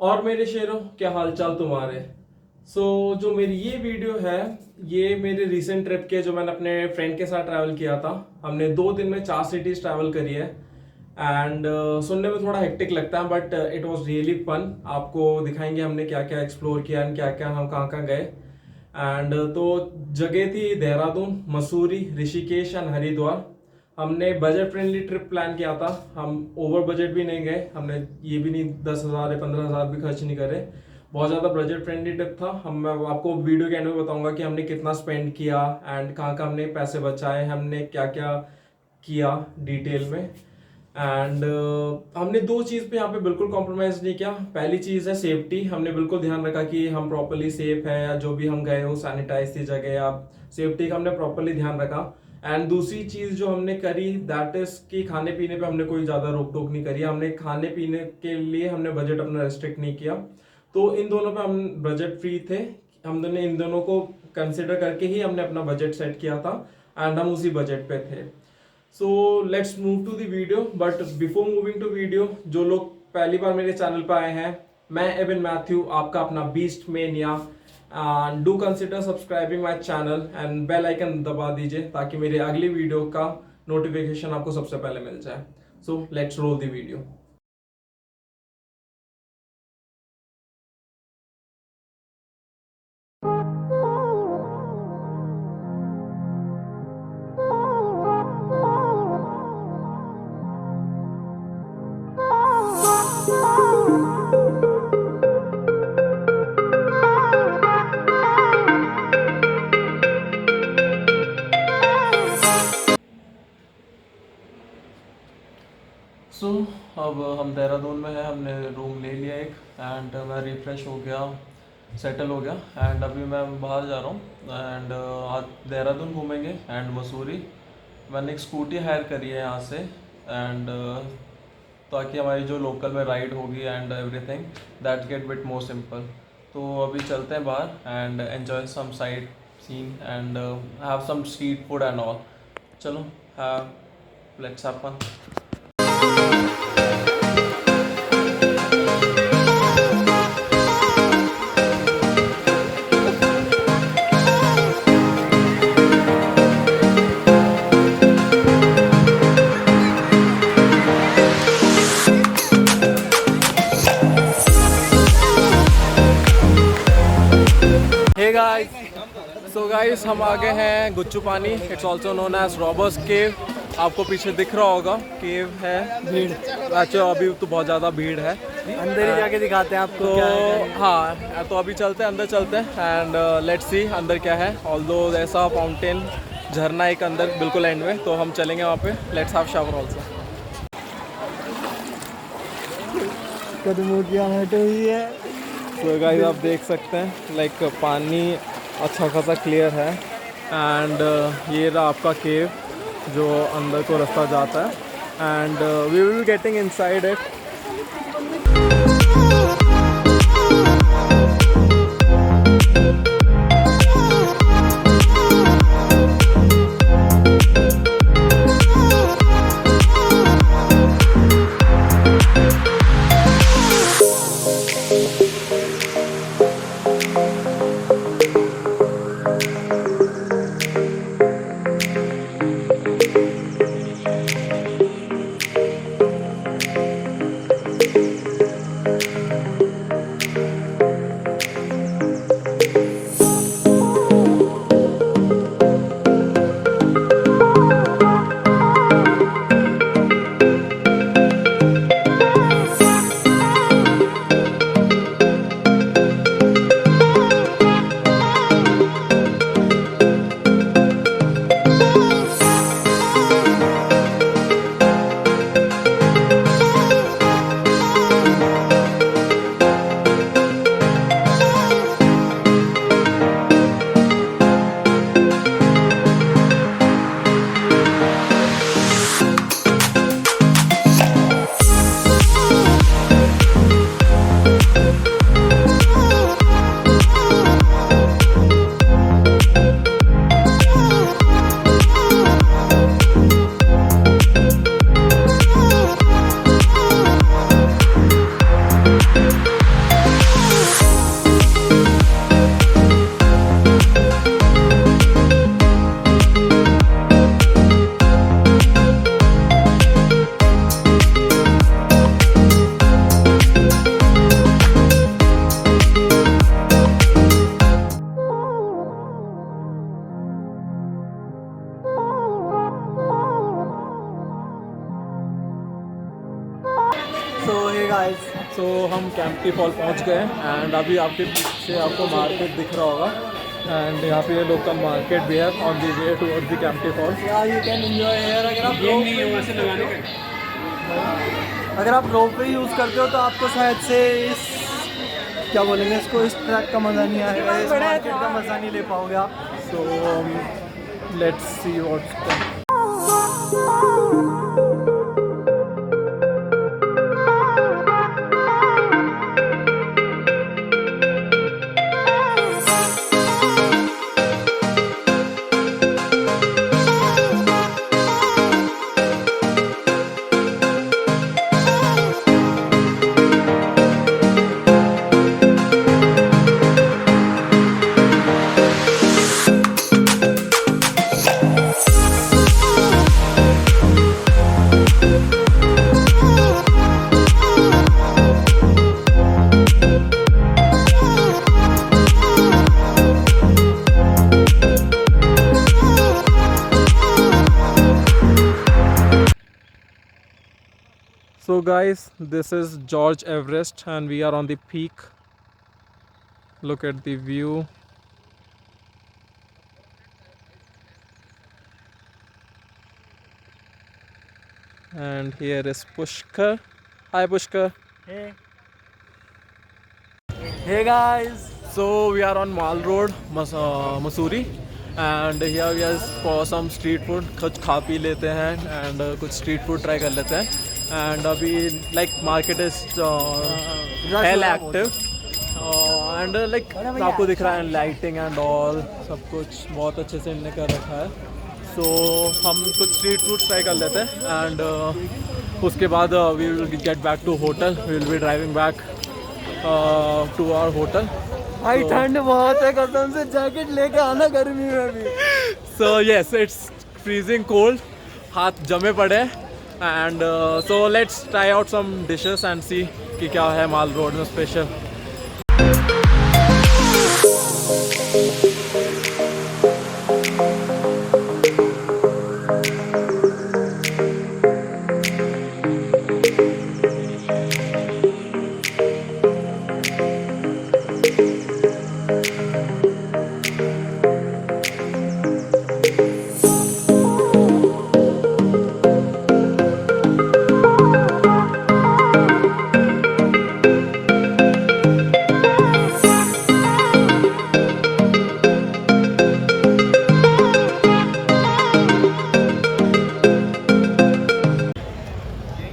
और मेरे शेरों, क्या हालचाल तुम्हारे। जो मेरी ये वीडियो है, ये मेरे रिसेंट ट्रिप के, जो मैंने अपने फ्रेंड के साथ ट्रैवल किया था। हमने 2 दिन में 4 सिटीज ट्रैवल करी है। एंड सुनने में थोड़ा हेक्टिक लगता है, but it was really fun. आपको दिखाएंगे हमने क्या क्या एक्सप्लोर किया एंड क्या क्या हम कहाँ कहाँ गए। एंड तो जगह थी देहरादून, मसूरी, ऋषिकेश एंड हरिद्वार। हमने बजट फ्रेंडली ट्रिप प्लान किया था। हम ओवर बजट भी नहीं गए, हमने ये भी नहीं 10,000 या 15,000 भी खर्च नहीं करे। बहुत ज़्यादा बजट फ्रेंडली ट्रिप था। मैं आपको वीडियो के एंड में बताऊंगा कि हमने कितना स्पेंड किया एंड कहाँ कहाँ हमने पैसे बचाए, हमने क्या क्या किया डिटेल में। एंड हमने 2 चीज़ पे यहाँ पे बिल्कुल कॉम्प्रोमाइज़ नहीं किया। पहली चीज़ है सेफ्टी। हमने बिल्कुल ध्यान रखा कि हम प्रॉपरली सेफ है, या जो भी हम गए हो सैनिटाइज थी जगह, या सेफ्टी का हमने प्रॉपरली ध्यान रखा। एंड दूसरी चीज़ जो हमने करी, दैट इज कि खाने पीने पे हमने कोई ज़्यादा रोक टोक नहीं करी। हमने खाने पीने के लिए हमने बजट अपना रेस्ट्रिक्ट नहीं किया। तो इन दोनों पे हम बजट फ्री थे। हमने इन दोनों को कंसिडर करके ही हमने अपना बजट सेट किया था एंड हम उसी बजट पे थे। So let's move to the video. But before moving to video, जो लोग पहली बार मेरे चैनल पर आए हैं, मैं एविन मैथ्यू, आपका अपना beast mania. Do consider subscribing my channel and bell icon दबा दीजिए ताकि मेरे अगली वीडियो का नोटिफिकेशन आपको सबसे पहले मिल जाए। So let's roll the video. अब हम देहरादून में हैं। हमने रूम ले लिया एक, एंड मैं रिफ़्रेश हो गया, सेटल हो गया। एंड अभी मैं बाहर जा रहा हूँ। एंड आज देहरादून घूमेंगे एंड मसूरी। मैंने एक स्कूटी हायर करी है यहाँ से, एंड ताकि हमारी जो लोकल में राइड होगी and everything that get bit more simple. तो अभी चलते हैं बाहर and enjoy some side scene and have some street food and all. चलो, let's have fun. Hey guys, so guys हम आ गए हैं Guchhu Pani. It's also known as Robbers Cave. आपको पीछे दिख रहा होगा, केव है। भीड़ अच्छा, अभी तो बहुत ज़्यादा भीड़ है। अंदर ही जाके दिखाते हैं आपको। तो हाँ, तो अभी चलते हैं, अंदर चलते हैं एंड लेट्स सी अंदर क्या है। ऑल्दो ऐसा फाउंटेन, झरना एक अंदर बिल्कुल एंड में, तो हम चलेंगे वहाँ पे। Let's have shower also. कदमों की आहट हुई है। तो गाइस आप देख सकते हैं, लाइक पानी अच्छा खासा क्लियर है। एंड ये रहा आपका केव, जो अंदर को रास्ता जाता है। And we will be getting inside it. Kempty fall पहुंच गए एंड अभी आपके पीछे आपको मार्केट दिख रहा होगा एंड यहाँ पे लोकल मार्केट भी है on the way towards the Kempty fall. You can enjoy here. अगर आप रोप वे यूज़ करते हो तो आपको शायद से इस क्या बोलेंगे इसको, इस ट्रैक का मज़ा नहीं आएगा, इस मार्केट का मज़ा नहीं ले पाओगे आप। So let's see what's So guys, this is George Everest and we are on the peak. Look at the view. And here is Pushkar. Hi Pushkar. Hey guys, So we are on Mall Road, Mussoorie, and here we are for some street food. कुछ खा P लेते हैं and कुछ street food try कर लेते हैं. And अभी like market is hell active and like आपको दिख रहा है lighting and all सब कुछ बहुत अच्छे से इन्होंने कर रखा है. So हम कुछ street food try कर लेते हैं and उसके बाद we will get back to hotel. We will be driving back to our hotel. भाई ठंड बहुत है, कसम से जैकेट लेके आना गर्मी में भी। So yes, it's freezing cold. हाथ जमे पड़े and so let's try out some dishes and see कि क्या है माल रोड में स्पेशल.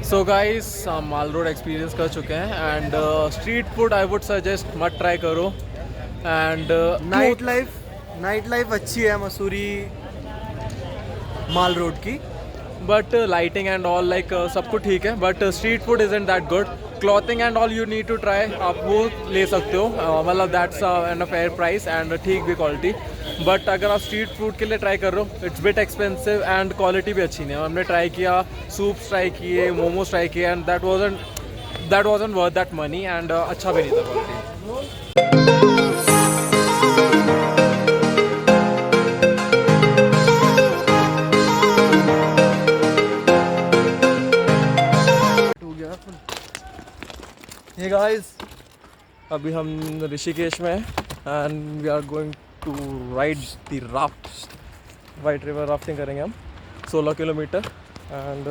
सो गाइस हम माल रोड एक्सपीरियंस कर चुके हैं and street food I would suggest मत ट्राई करो एंड नाइट लाइफ अच्छी है मसूरी माल रोड की, but lighting and all like सब कुछ ठीक है but street food is that good. Clothing and all you need to try, आप वो ले सकते हो मतलब that's an a fair price and ठीक भी क्वालिटी. बट अगर आप स्ट्रीट फूड के लिए ट्राई कर रहे हो it's bit expensive and quality भी अच्छी नहीं है. हमने ट्राई किया, सूप्स ट्राई किए, मोमोज ट्राई किए and that wasn't worth that money and अच्छा भी नहीं था क्वालिटी. हे गाइस, अभी हम ऋषिकेश में हैं and we are going to ride the raft. White river rafting करेंगे हम 16 kilometre and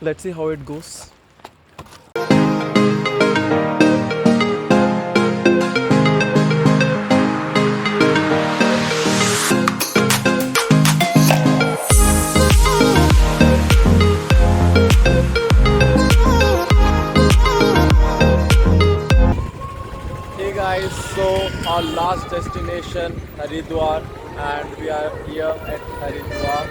let's see how it goes. So our last destination Haridwar and we are here at Haridwar.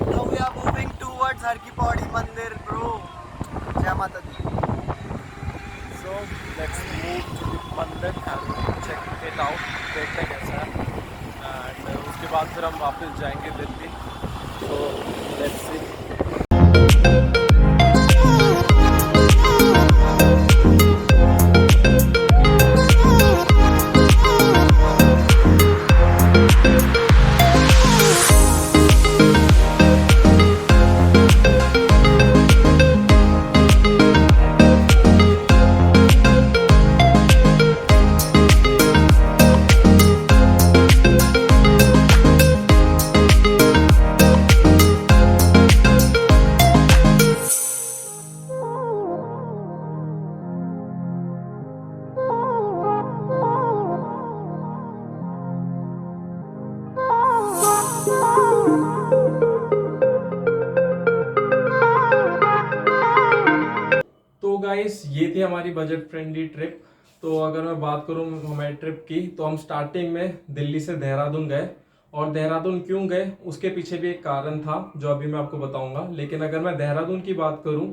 now we are moving towards Har Ki Pauri Mandir, bro. Jai Mata Di. So let's move to the mandir and check it out. देखते हैं कैसा है and उसके बाद फिर हम वापस जाएंगे Delhi. So let's see. Guys ये थी हमारी बजट फ्रेंडली ट्रिप। तो अगर मैं बात करूं हमारी ट्रिप की, तो हम स्टार्टिंग में दिल्ली से देहरादून गए। और देहरादून क्यों गए उसके पीछे भी एक कारण था जो अभी मैं आपको बताऊंगा। लेकिन अगर मैं देहरादून की बात करूं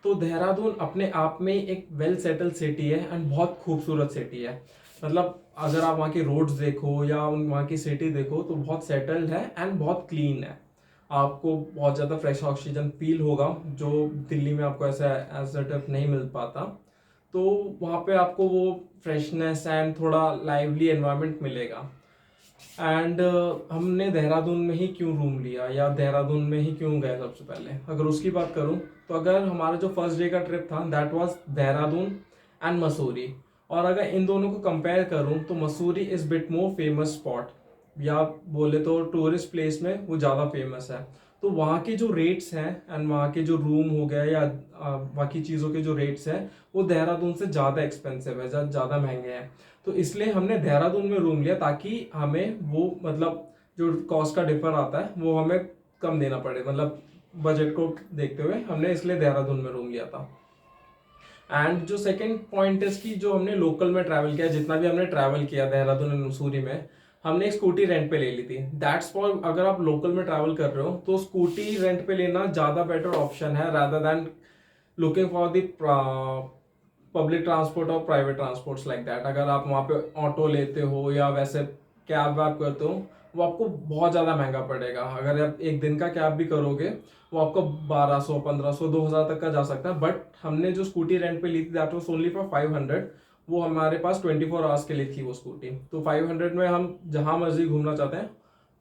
तो देहरादून अपने आप में एक वेल सेटल्ड सिटी है एंड बहुत खूबसूरत सिटी है। मतलब अगर आप वहाँ की रोड्स देखो या वहाँ की सिटी देखो तो बहुत सेटल्ड है एंड बहुत क्लीन है। आपको बहुत ज़्यादा फ्रेश ऑक्सीजन फील होगा जो दिल्ली में आपको ऐसा एज नहीं मिल पाता। तो वहाँ पे आपको वो फ्रेशनेस एंड थोड़ा लाइवली एनवायरनमेंट मिलेगा। एंड हमने देहरादून में ही क्यों रूम लिया या देहरादून में ही क्यों गए सबसे पहले, अगर उसकी बात करूं तो अगर हमारा जो फर्स्ट डे का ट्रिप था that was Dehradun and Mussoorie. और अगर इन दोनों को कंपेयर करूं तो Mussoorie is bit more famous spot, या बोले तो टूरिस्ट प्लेस में वो ज़्यादा फेमस है। तो वहाँ के जो रेट्स हैं एंड वहाँ के जो रूम हो गए या बाकी चीज़ों के जो रेट्स हैं वो देहरादून से ज़्यादा एक्सपेंसिव है, ज़्यादा महंगे हैं। तो इसलिए हमने देहरादून में रूम लिया ताकि हमें वो मतलब जो कॉस्ट का डिफर आता है वो हमें कम देना पड़े, मतलब बजट को देखते हुए हमने इसलिए देहरादून में रूम लिया था। एंड जो सेकंड पॉइंट है कि जो हमने लोकल में ट्रैवल किया, जितना भी हमने ट्रैवल किया देहरादून एंड मसूरी में, हमने एक स्कूटी रेंट पे ले ली थी। दैट्स फॉर अगर आप लोकल में ट्रैवल कर रहे हो तो स्कूटी रेंट पे लेना ज़्यादा बेटर ऑप्शन है rather than looking for the public transport और प्राइवेट ट्रांसपोर्ट्स लाइक दैट। अगर आप वहाँ पे ऑटो लेते हो या वैसे कैब वैब करते हो वो आपको बहुत ज़्यादा महंगा पड़ेगा। अगर आप एक दिन का कैब भी करोगे वो आपको 1200 1500 2000 तक का जा सकता है। बट हमने जो स्कूटी रेंट पे ली थी दैट वाज ओनली फॉर 500। वो हमारे पास 24 आवर्स के लिए थी वो स्कूटी। तो 500 में हम जहाँ मर्जी घूमना चाहते हैं,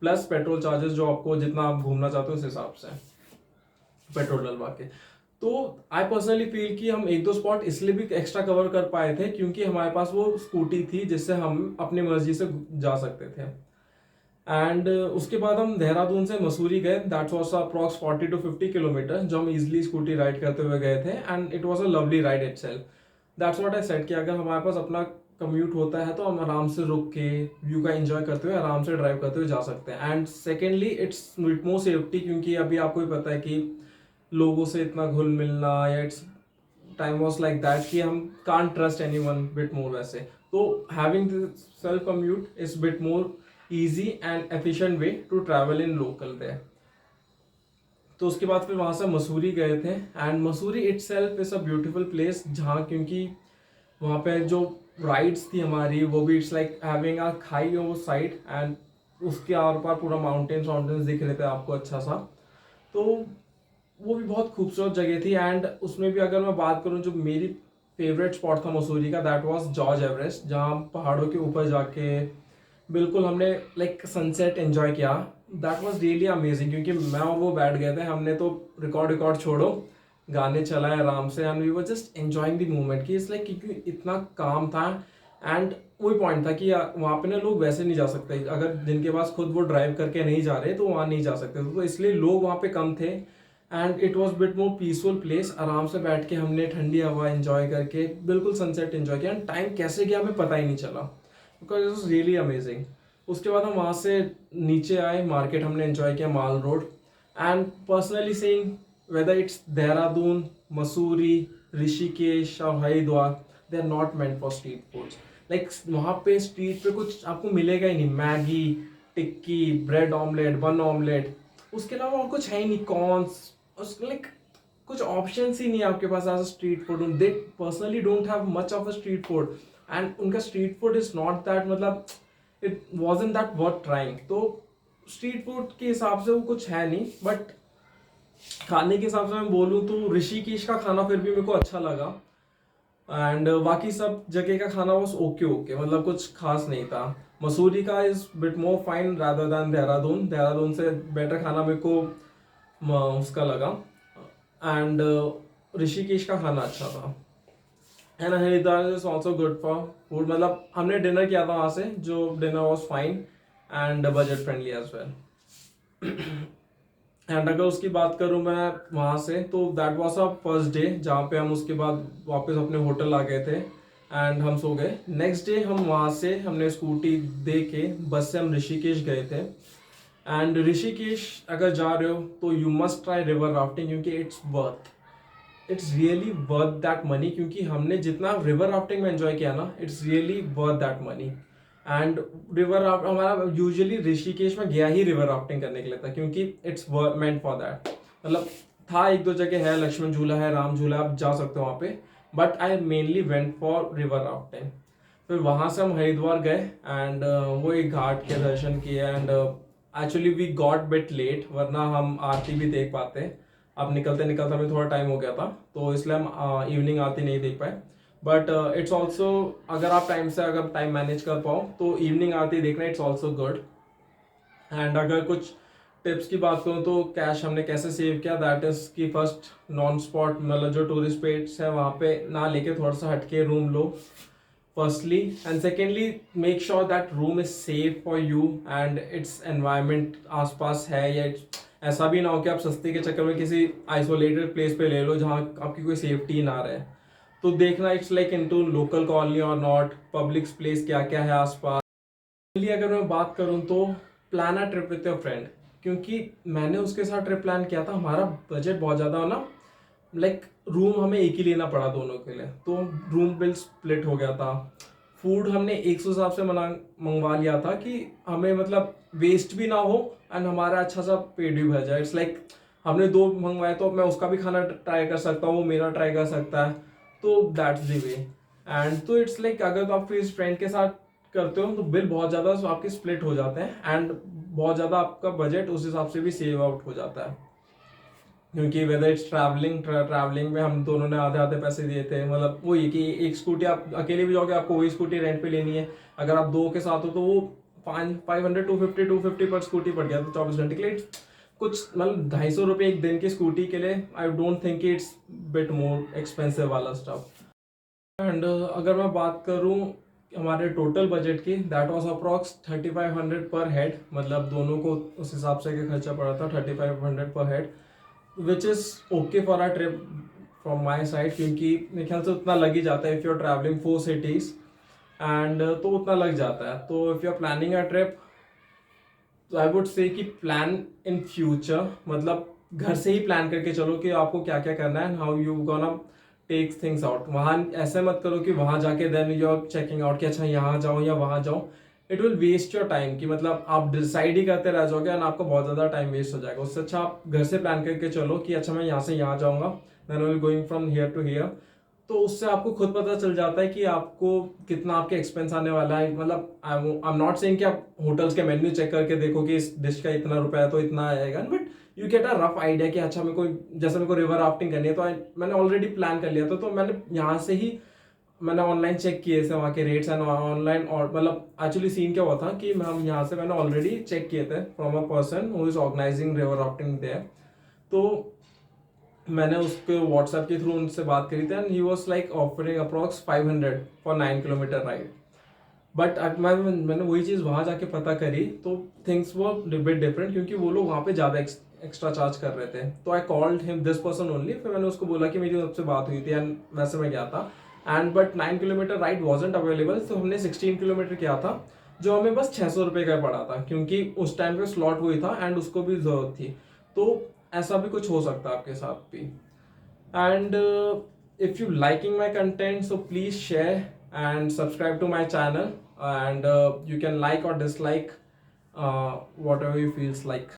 प्लस पेट्रोल चार्जेस जो आपको जितना आप घूमना चाहते हो उस हिसाब से पेट्रोल डलवा के। तो आई पर्सनली फील कि हम एक दो स्पॉट इसलिए भी एक्स्ट्रा कवर कर पाए थे क्योंकि हमारे पास वो स्कूटी थी जिससे हम अपनी मर्जी से जा सकते थे। एंड उसके बाद हम देहरादून से मसूरी गए। That was approx 40 to 50 kilometre जो हम इजीली स्कूटी राइड करते हुए गए थे and it was a lovely ride itself. That's what I said कि अगर हमारे पास अपना कम्यूट होता है तो हम आराम से रुक के व्यू का एंजॉय करते हुए आराम से ड्राइव करते हुए जा सकते हैं। And secondly it's with more safety, क्योंकि अभी आपको भी पता है कि लोगों से इतना घुल मिलना या it's time was like that कि हम can't trust anyone bit more वैसे। तो having self commute is bit more easy and efficient way to travel in local there। तो उसके बाद फिर वहाँ से मसूरी गए थे and Mussoorie itself is a beautiful place जहाँ क्योंकि वहाँ पे जो राइड्स थी हमारी वो भी इट्स लाइक हैविंग अ खाई वो साइड एंड उसके आर पार पूरा माउंटेन्स दिख रहे थे आपको अच्छा सा। तो वो भी बहुत खूबसूरत जगह थी। एंड उसमें भी अगर मैं बात करूँ जो मेरी फेवरेट स्पॉट था मसूरी का दैट वाज जॉर्ज एवरेस्ट, जहाँ पहाड़ों के ऊपर जाके बिल्कुल हमने लाइक सनसेट एंजॉय किया। दैट वाज रियली अमेजिंग क्योंकि मैं और वो बैठ गए थे, हमने तो रिकॉर्ड छोड़ो गाने चलाए आराम से and we were just enjoying the moment कि इट्स लाइक क्योंकि इतना काम था। एंड वही पॉइंट था कि वहाँ पे ना लोग वैसे नहीं जा सकते, अगर जिनके पास खुद वो ड्राइव करके नहीं जा रहे तो वहाँ नहीं जा सकते, तो इसलिए लोग वहाँ पे कम थे and it was bit more peaceful place. आराम से बैठ के हमने ठंडी हवा एंजॉय करके बिल्कुल सनसेट एंजॉय किया एंड टाइम कैसे गया हमें पता ही नहीं चला because it was really amazing. उसके बाद हम वहाँ से नीचे आए, मार्केट हमने एंजॉय किया Mall Road. And personally saying whether it's Dehradun, Mussoorie, Rishikesh और Haridwar, they are not meant for street foods. Like वहाँ पे स्ट्रीट पे कुछ आपको मिलेगा ही नहीं, Maggi, tikki, bread omelette, bun omelette, उसके अलावा और कुछ है ही नहीं। कॉर्न्स, लाइक कुछ ऑप्शन ही नहीं है आपके पास as a street food. They personally don't have much of a street food and उनका street food is not that, मतलब it wasn't that worth trying. तो स्ट्रीट फूड के हिसाब से वो कुछ है नहीं, बट खाने के हिसाब से मैं बोलूँ तो ऋषिकेश का खाना फिर भी मेरे को अच्छा लगा एंड बाकी सब जगह का खाना बस ओके मतलब कुछ खास नहीं था। मसूरी का is bit more fine rather than Dehradun. Dehradun से बेटर खाना मेरे को उसका लगा एंड ऋषिकेश का खाना अच्छा था। And Haridwar is also good for food, मतलब हमने डिनर किया था वहाँ से जो dinner was fine and budget friendly as well. And अगर उसकी बात करूँ मैं वहाँ से तो that was a first day जहाँ पे हम उसके बाद वापस अपने होटल आ गए थे एंड हम सो गए। नेक्स्ट डे हम वहाँ से हमने स्कूटी दे के बस से हम ऋषिकेश गए थे। एंड ऋषिकेश अगर जा रहे हो तो you must try river rafting क्योंकि it's worth it's really worth that money, क्योंकि हमने जितना रिवर राफ्टिंग में एंजॉय किया ना, it's really worth that money. And river raft हमारा यूजुअली ऋषिकेश में गया ही रिवर राफ्टिंग करने के लिए था, क्योंकि इट्स मेंट फॉर दैट। मतलब था एक दो जगह है, लक्ष्मण झूला है, राम झूला, आप जा सकते हो वहाँ पे, but I mainly went for river rafting. फिर वहाँ से हम हरिद्वार गए एंड वो एक घाट के दर्शन किए and actually we got bit late, वरना हम आरती भी देख पाते। अब निकलते निकलते हमें थोड़ा टाइम हो गया था, तो इसलिए हम इवनिंग आरती नहीं देख पाए। बट इट्स ऑल्सो, अगर आप अगर टाइम मैनेज कर पाओ तो इवनिंग आरती देखना इट्स ऑल्सो गुड। एंड अगर कुछ टिप्स की बात करूँ तो कैश हमने कैसे सेव किया, दैट इज कि फर्स्ट नॉन स्पॉट, मतलब जो टूरिस्ट स्पॉट्स है वहाँ पे ना लेके थोड़ा सा हटके room low firstly, and secondly make sure that room is safe for you and its environment आसपास है, या ऐसा भी ना हो कि आप सस्ते के चक्कर में किसी आइसोलेटेड प्लेस पे ले लो जहाँ आपकी कोई सेफ्टी ना रहे। तो देखना it's like into local colony और नॉट, पब्लिक प्लेस क्या क्या है आसपास। अगर मैं बात करूँ तो plan a trip with your friend, क्योंकि मैंने उसके साथ ट्रिप प्लान किया था, हमारा बजट बहुत ज़्यादा हो ना, लाइक रूम हमें एक ही लेना पड़ा दोनों के लिए, तो रूम बिल स्प्लिट हो गया था। फूड हमने 100 हिसाब से मंगवा लिया था कि हमें मतलब वेस्ट भी ना हो एंड हमारा अच्छा सा पेट भी भर जाए। इट्स लाइक हमने 2 मंगवाए तो मैं उसका भी खाना ट्राई कर सकता हूँ, वो मेरा ट्राई कर सकता है, तो दैट्स द वे। एंड तो इट्स लाइक अगर तो आप फिर फ्रेंड के साथ करते हो तो बिल बहुत ज़्यादा आपके स्प्लिट हो जाते हैं एंड बहुत ज़्यादा आपका बजट उस हिसाब से भी सेव आउट हो जाता है। क्योंकि वेदर इट्स ट्रैवलिंग में हम दोनों ने आधे आधे पैसे दिए थे, मतलब वही कि एक स्कूटी आप अकेले भी जाओगे आपको वही स्कूटी रेंट पे लेनी है, अगर आप 2 के साथ हो तो वो 500 250 पर स्कूटी पड़ गया, तो 24 घंटे के लिए कुछ मतलब 250 रुपये एक दिन की स्कूटी के लिए। I don't think it's bit more expensive वाला स्टफ। एंड अगर मैं बात करूँ हमारे टोटल बजट की, दैट वाज अप्रॉक्स 3500 पर हेड, मतलब दोनों को उस हिसाब से खर्चा पड़ा था 3500 पर head, which is okay for a trip from my side, क्योंकि मेरे ख्याल से उतना लग ही जाता है if you are travelling 4 cities and तो उतना लग जाता है। तो if you are planning a trip तो आई वुड से कि प्लान इन फ्यूचर, मतलब घर से ही प्लान करके चलो कि आपको क्या क्या करना है and how you gonna take things out. वहाँ ऐसे मत करो कि वहाँ जाके then you are checking out कि अच्छा यहाँ जाओ या वहाँ जाओ, it will waste your time, कि मतलब आप डिसाइड ही करते रह जाओगे एंड आपका बहुत ज़्यादा टाइम वेस्ट हो जाएगा। उससे अच्छा आप घर से प्लान करके चलो कि अच्छा मैं यहाँ से यहाँ जाऊँगा, then will going from here to here, तो उससे आपको खुद पता चल जाता है कि आपको कितना आपके एक्सपेंस आने वाला है। मतलब आई एम नॉट सेइंग कि आप होटल्स के मेन्यू चेक करके देखो कि इस डिश का इतना रुपया है तो इतना आएगा, but you get a rough idea कि अच्छा मेरे को, जैसे मेरे को रिवर राफ्टिंग करनी है तो मैंने ऑलरेडी प्लान कर लिया था, तो मैंने यहाँ से ही मैंने ऑनलाइन चेक किए थे वहाँ के रेट्स एंड ऑनलाइन, और मतलब एक्चुअली सीन क्या हुआ था कि हम यहाँ से मैंने ऑलरेडी चेक किए थे from a person who is organising river rafting there, तो मैंने उसके व्हाट्सएप के थ्रू उनसे बात करी थी and he was like offering approx 500 for 9 kilometre ride. But मैंने वही चीज़ वहाँ जाके पता करी तो थिंग्स वो बिट डिफरेंट, क्योंकि वो लोग वहाँ पे ज़्यादा एक्स्ट्रा चार्ज कर रहे थे। तो I called him this person only, फिर मैंने उसको बोला कि मेरी उससे बात हुई थी एंड वैसे मैं गया था and but 9 kilometre ride wasn't available, तो हमने 16 किलोमीटर किया था जो हमें बस 600 रुपये का पड़ा था, क्योंकि उस टाइम पे स्लॉट वही था एंड उसको भी जरूरत थी। तो ऐसा भी कुछ हो सकता है आपके साथ भी। And if you liking my content, so please share and subscribe to my channel, and you can like or dislike whatever you feels like.